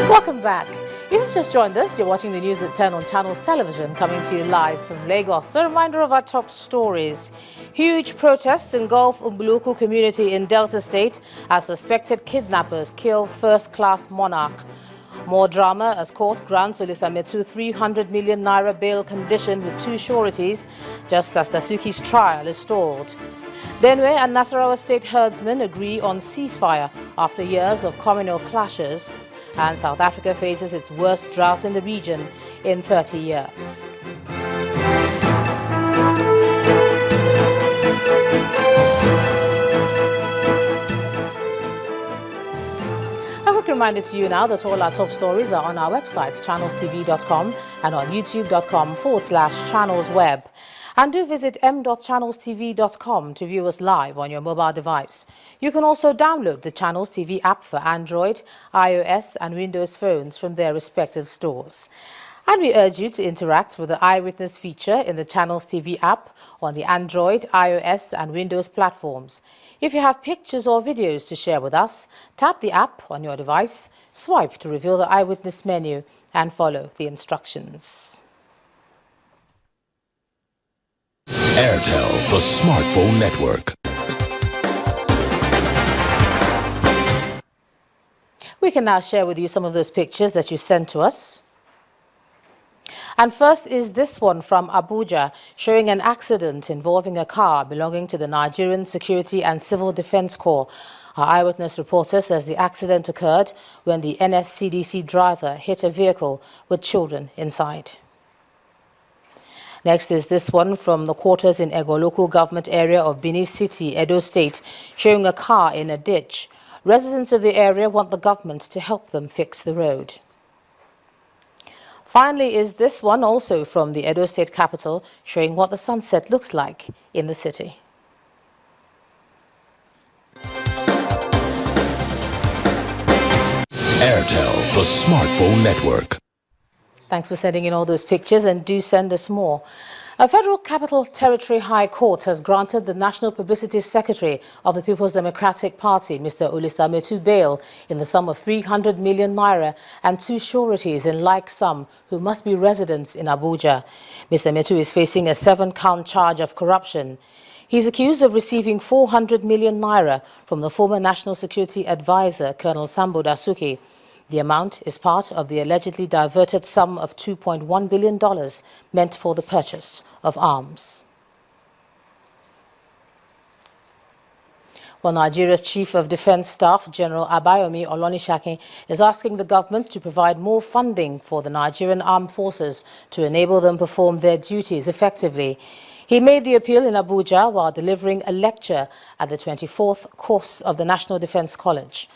Welcome back. If you've just joined us, you're watching the news at 10 on Channels Television, coming to you live from Lagos. A reminder of our top stories. Huge protests engulf Umbuluku community in Delta State as suspected kidnappers kill first-class Monarch. More drama as court grants Metu 300 million naira bail condition with 2 sureties, just as Dasuki's trial is stalled. Benue and Nasarawa state herdsmen agree on ceasefire after years of communal clashes. And South Africa faces its worst drought in the region in 30 years. A quick reminder to you now that all our top stories are on our website, channelstv.com, and on youtube.com/channelsweb. And do visit m.channelstv.com to view us live on your mobile device. You can also download the Channels TV app for Android, iOS and Windows phones from their respective stores. And we urge you to interact with the Eyewitness feature in the Channels TV app on the Android, iOS and Windows platforms. If you have pictures or videos to share with us, tap the app on your device, swipe to reveal the Eyewitness menu and follow the instructions. Airtel, the smartphone network. We can now share with you some of those pictures that you sent to us. And first is this one from Abuja, showing an accident involving a car belonging to the Nigerian Security and Civil Defense Corps. Our Eyewitness reporter says the accident occurred when the NSCDC driver hit a vehicle with children inside. Next is this one from the quarters in Ego local government area of Benin City, Edo State, showing a car in a ditch. Residents of the area want the government to help them fix the road. Finally is this one also from the Edo State capital, showing what the sunset looks like in the city. Airtel, the smartphone network. Thanks for sending in all those pictures, and do send us more. A Federal Capital Territory High Court has granted the National Publicity Secretary of the People's Democratic Party, Mr. Metu, bail in the sum of 300 million naira and 2 sureties in like sum who must be residents in Abuja. Mr. Metu is facing a 7-count charge of corruption. He's accused of receiving 400 million naira from the former National Security Advisor, Colonel Sambo Dasuki. The amount is part of the allegedly diverted sum of $2.1 billion meant for the purchase of arms. Well, Nigeria's Chief of Defense Staff, General Abayomi Olonishakin, is asking the government to provide more funding for the Nigerian armed forces to enable them perform their duties effectively. He made the appeal in Abuja while delivering a lecture at the 24th course of the National Defense College.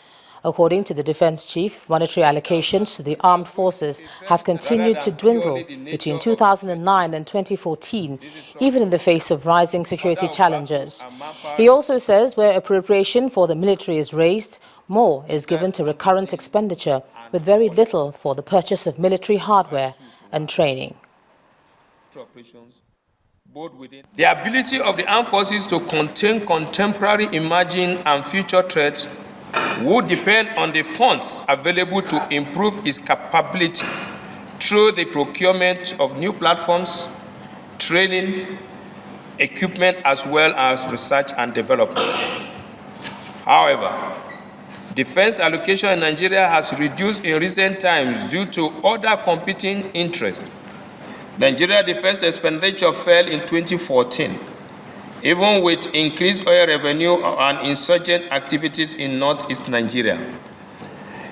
According to the Defense Chief, monetary allocations to the armed forces have continued to dwindle between 2009 and 2014, even in the face of rising security challenges. He also says where appropriation for the military is raised, more is given to recurrent expenditure, with very little for the purchase of military hardware and training. The ability of the armed forces to contain contemporary, emerging and future threats would depend on the funds available to improve its capability through the procurement of new platforms, training, equipment, as well as research and development. However, defense allocation in Nigeria has reduced in recent times due to other competing interests. Nigeria defense expenditure fell in 2014. Even with increased oil revenue and insurgent activities in northeast Nigeria.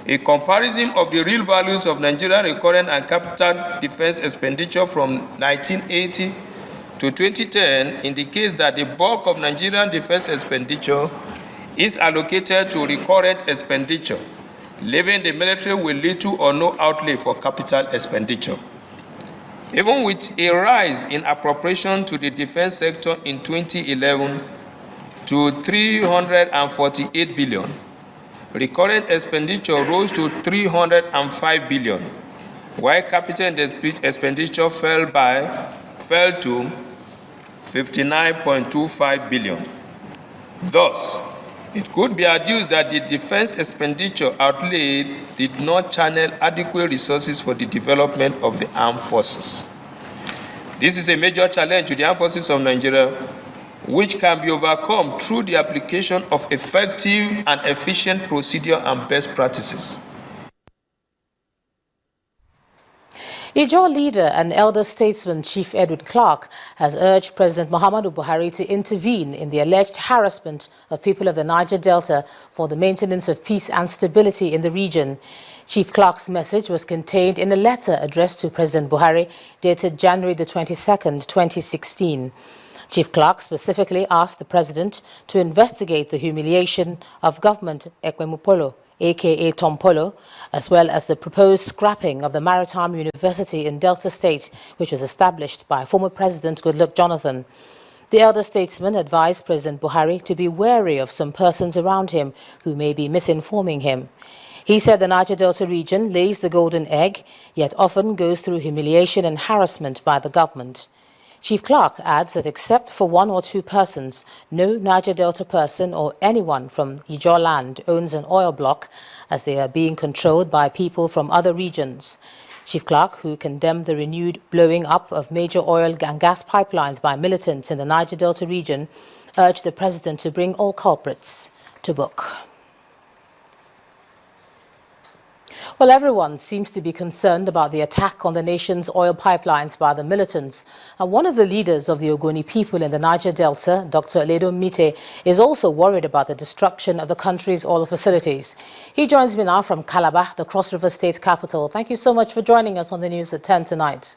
A comparison of the real values of Nigerian recurrent and capital defense expenditure from 1980 to 2010 indicates that the bulk of Nigerian defense expenditure is allocated to recurrent expenditure, leaving the military with little or no outlay for capital expenditure. Even with a rise in appropriation to the defense sector in 2011 to 348 billion, recurrent expenditure rose to 305 billion, while capital expenditure fell to 59.25 billion. Thus, It could be adduced that the defense expenditure outlaid did not channel adequate resources for the development of the armed forces. This is a major challenge to the armed forces of Nigeria, which can be overcome through the application of effective and efficient procedure and best practices. Ijaw leader and elder statesman Chief Edwin Clark has urged President Muhammadu Buhari to intervene in the alleged harassment of people of the Niger Delta for the maintenance of peace and stability in the region. Chief Clark's message was contained in a letter addressed to President Buhari dated January the 22nd, 2016. Chief Clark specifically asked the president to investigate the humiliation of government Ekwemupolo, aka Tompolo, as well as the proposed scrapping of the Maritime University in Delta State, which was established by former President Goodluck Jonathan. The elder statesman advised President Buhari to be wary of some persons around him who may be misinforming him. He said the Niger Delta region lays the golden egg, yet often goes through humiliation and harassment by the government. Chief Clark adds that except for one or two persons, no Niger Delta person or anyone from Ijaw land owns an oil block, as they are being controlled by people from other regions. Chief Clark, who condemned the renewed blowing up of major oil and gas pipelines by militants in the Niger Delta region, urged the president to bring all culprits to book. Well, everyone seems to be concerned about the attack on the nation's oil pipelines by the militants. And one of the leaders of the Ogoni people in the Niger Delta, Dr. Aledo Metuh, is also worried about the destruction of the country's oil facilities. He joins me now from Calabar, the Cross River State capital. Thank you so much for joining us on the news at 10 tonight.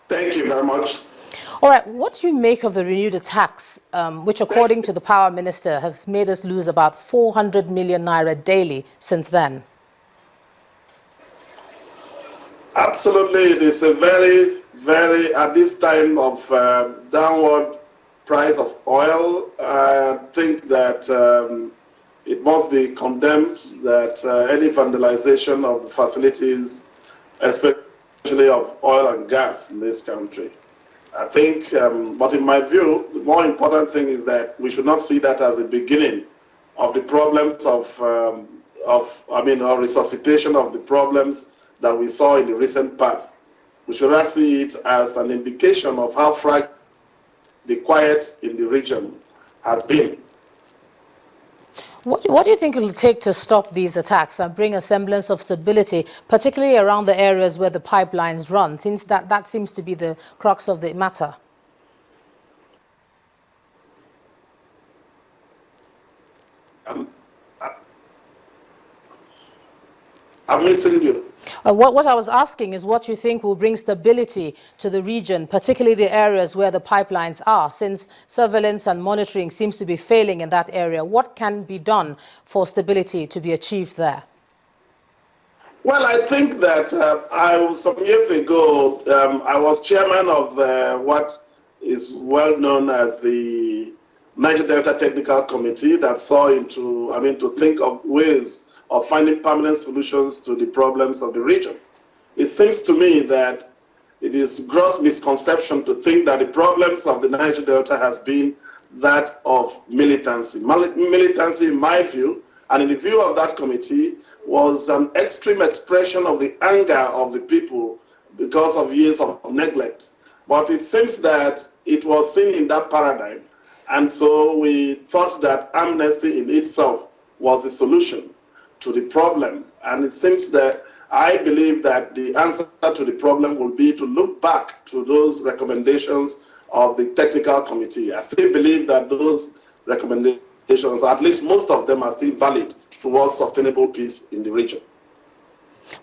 Thank you very much. All right, what do you make of the renewed attacks, which according to the power minister have made us lose about 400 million naira daily since then? Absolutely, it is a very, at this time of downward price of oil, I think that it must be condemned that any vandalization of the facilities, especially of oil and gas in this country. I think, but in my view, the more important thing is that we should not see that as a beginning of the problems or resuscitation of the problems that we saw in the recent past. We should rather see it as an indication of how fragile the quiet in the region has been. What do you think it will take to stop these attacks and bring a semblance of stability, particularly around the areas where the pipelines run, since that seems to be the crux of the matter? I'm missing you. What I was asking is what you think will bring stability to the region, particularly the areas where the pipelines are, since surveillance and monitoring seems to be failing in that area. What can be done for stability to be achieved there? Well, I think that some years ago, I was chairman of what is well known as the Niger Delta Technical Committee that saw to think of ways of finding permanent solutions to the problems of the region. It seems to me that it is gross misconception to think that the problems of the Niger Delta has been that of militancy. Militancy, in my view, and in the view of that committee, was an extreme expression of the anger of the people because of years of neglect. But it seems that it was seen in that paradigm, and so we thought that amnesty in itself was the solution to the problem. And it seems that I believe that the answer to the problem will be to look back to those recommendations of the technical committee. I still believe that those recommendations, at least most of them, are still valid towards sustainable peace in the region.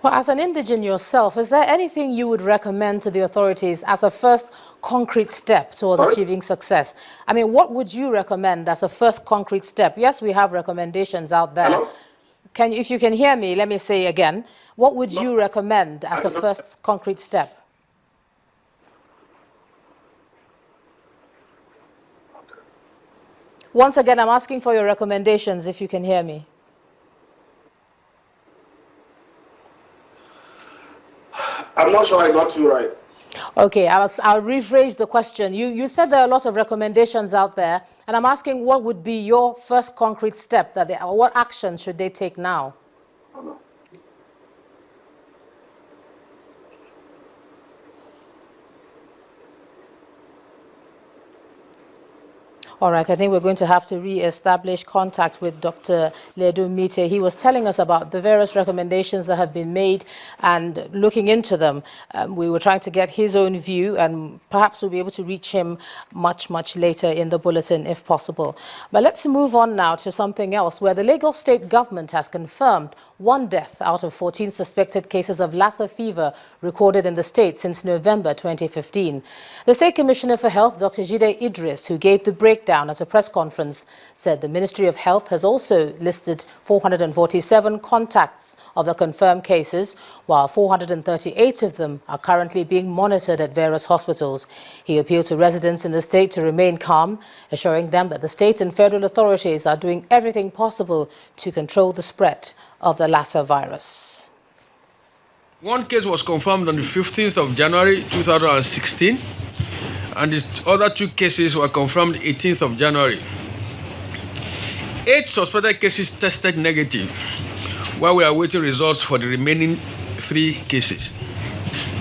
Well, as an indigene yourself, is there anything you would recommend to the authorities as a first concrete step towards achieving success? I mean, what would you recommend as a first concrete step? Yes, we have recommendations out there. Hello? If you can hear me, let me say again, what would you recommend as a first concrete step? Once again, I'm asking for your recommendations, if you can hear me. I'm not sure I got you right. Okay, I'll rephrase the question. You said there are a lot of recommendations out there, and I'm asking what would be your first concrete step, what action should they take now? All right, I think we're going to have to re-establish contact with Dr. Ledu Mite. He was telling us about the various recommendations that have been made and looking into them. We were trying to get his own view, and perhaps we'll be able to reach him much later in the bulletin if possible. But let's move on now to something else, where the Lagos state government has confirmed 1 death out of 14 suspected cases of Lassa fever recorded in the state since November 2015. The State Commissioner for Health, Dr. Jide Idris, who gave the breakdown at a press conference, said the Ministry of Health has also listed 447 contacts of the confirmed cases, while 438 of them are currently being monitored at various hospitals. He appealed to residents in the state to remain calm, assuring them that the state and federal authorities are doing everything possible to control the spread of the Lassa virus. 1 case was confirmed on the 15th of January 2016, and the other 2 cases were confirmed 18th of January. 8 suspected cases tested negative, while we are waiting results for the remaining 3 cases.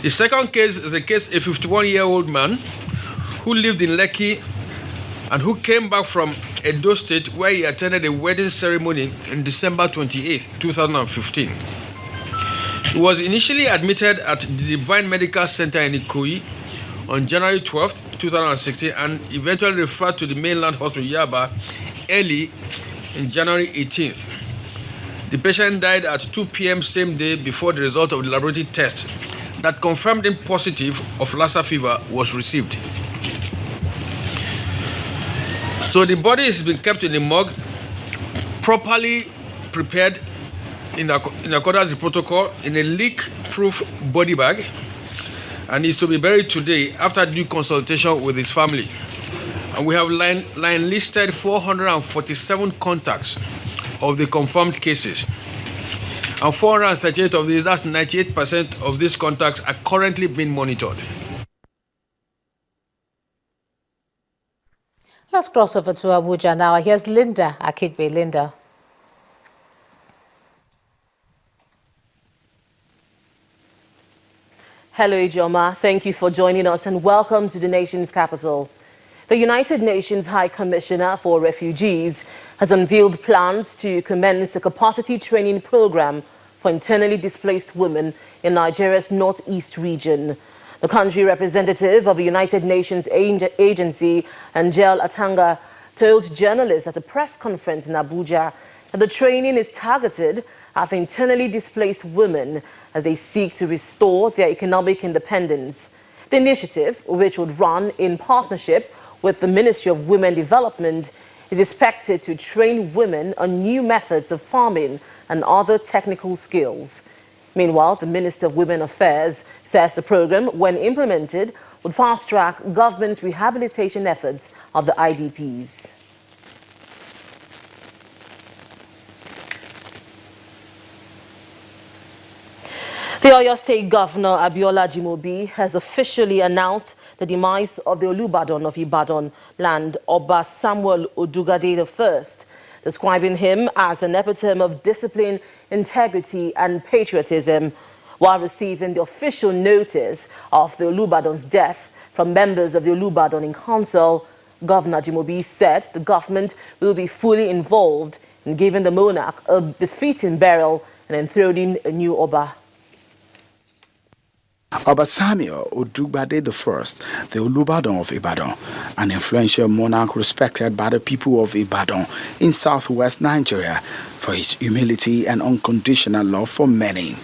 The second case is a 51-year-old man who lived in Lekki and who came back from Edo State, where he attended a wedding ceremony in December 28, 2015. He was initially admitted at the Divine Medical Center in Ikoyi on January 12, 2016, and eventually referred to the mainland hospital Yaba early in January 18th. The patient died at 2 p.m. same day before the result of the laboratory test that confirmed him positive of Lassa fever was received. So the body has been kept in the morgue, properly prepared in accordance with protocol, in a leak-proof body bag, and is to be buried today after due consultation with his family. And we have line listed 447 contacts of the confirmed cases. And 438 of these, that's 98% of these contacts, are currently being monitored. Let's cross over to Abuja now. Here's Linda Akigbe. Linda. Hello, Ijoma. Thank you for joining us and welcome to the nation's capital. The United Nations High Commissioner for Refugees has unveiled plans to commence a capacity training program for internally displaced women in Nigeria's northeast region. The country representative of the United Nations agency, Angel Atanga, told journalists at a press conference in Abuja that the training is targeted at internally displaced women as they seek to restore their economic independence. The initiative, which would run in partnership with the Ministry of Women Development, is expected to train women on new methods of farming and other technical skills. Meanwhile, the Minister of Women Affairs says the program, when implemented, would fast-track government's rehabilitation efforts of the IDPs. The Oyo State Governor, Abiola Jimobi, has officially announced the demise of the Olubadan of Ibadan land, Oba Samuel Odugade I, describing him as an epitome of discipline, integrity and patriotism. While receiving the official notice of the Olubadan's death from members of the Olubadan in council, Governor Jimobi said the government will be fully involved in giving the monarch a befitting burial and enthroning a new Oba. Oba Samuel Odugbade I, the Olubadan of Ibadan, an influential monarch respected by the people of Ibadan in southwest Nigeria for his humility and unconditional love for many.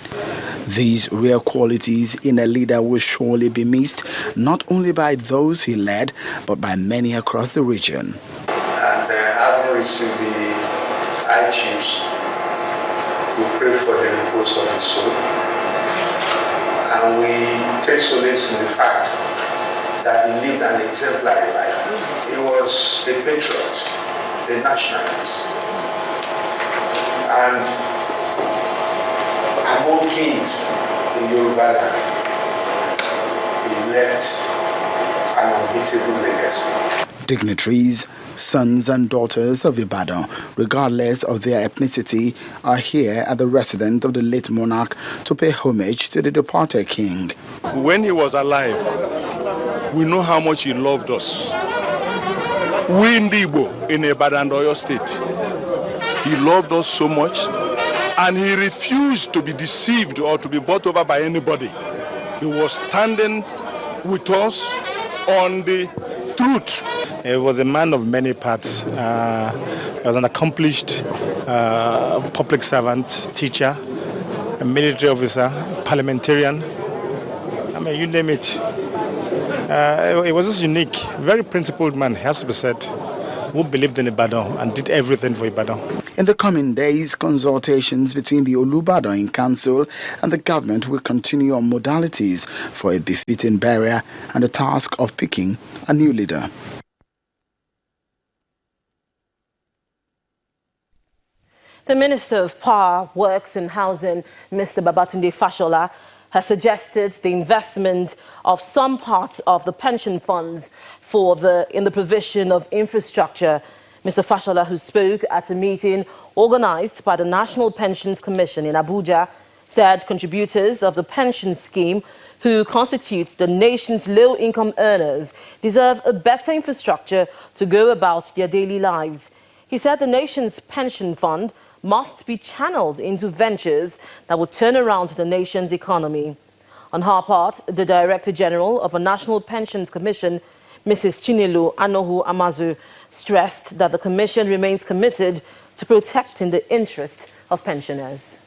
These rare qualities in a leader will surely be missed, not only by those he led, but by many across the region. And having received the high chiefs, we pray for the repose of his soul. And we take solace in the fact that he lived an exemplary life. He was a patriot, a nationalist. And among kings in Yoruba land, he left an unbeatable legacy. Dignitaries, sons and daughters of Ibadan, regardless of their ethnicity, are here at the residence of the late monarch to pay homage to the departed king. When he was alive, we know how much he loved us. We in Igbo, in Ibadan, Oyo State, he loved us so much, and he refused to be deceived or to be bought over by anybody. He was standing with us on the truth. He was a man of many parts. He was an accomplished public servant, teacher, a military officer, parliamentarian. I mean, you name it. He was just unique, very principled man, has to be said, who believed in Ibadan and did everything for Ibadan. In the coming days, consultations between the Olubadan Council and the government will continue on modalities for a befitting burial and the task of picking a new leader. The Minister of Power, Works and Housing, Mr. Babatunde Fashola, has suggested the investment of some parts of the pension funds in the provision of infrastructure. Mr. Fashola, who spoke at a meeting organized by the National Pensions Commission in Abuja, said contributors of the pension scheme who constitute the nation's low-income earners deserve a better infrastructure to go about their daily lives. He said the nation's pension fund must be channeled into ventures that will turn around the nation's economy. On her part, the Director General of the National Pensions Commission, Mrs. Chinelo Anohu Amazu, stressed that the Commission remains committed to protecting the interest of pensioners.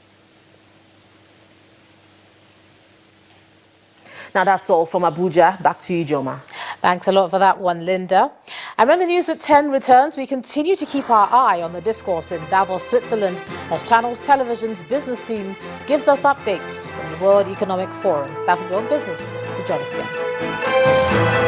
Now that's all from Abuja. Back to you, Joma. Thanks a lot for that one, Linda. And when the news at 10 returns, we continue to keep our eye on the discourse in Davos, Switzerland, as Channels Television's business team gives us updates from the World Economic Forum. That will be on business. To join us again.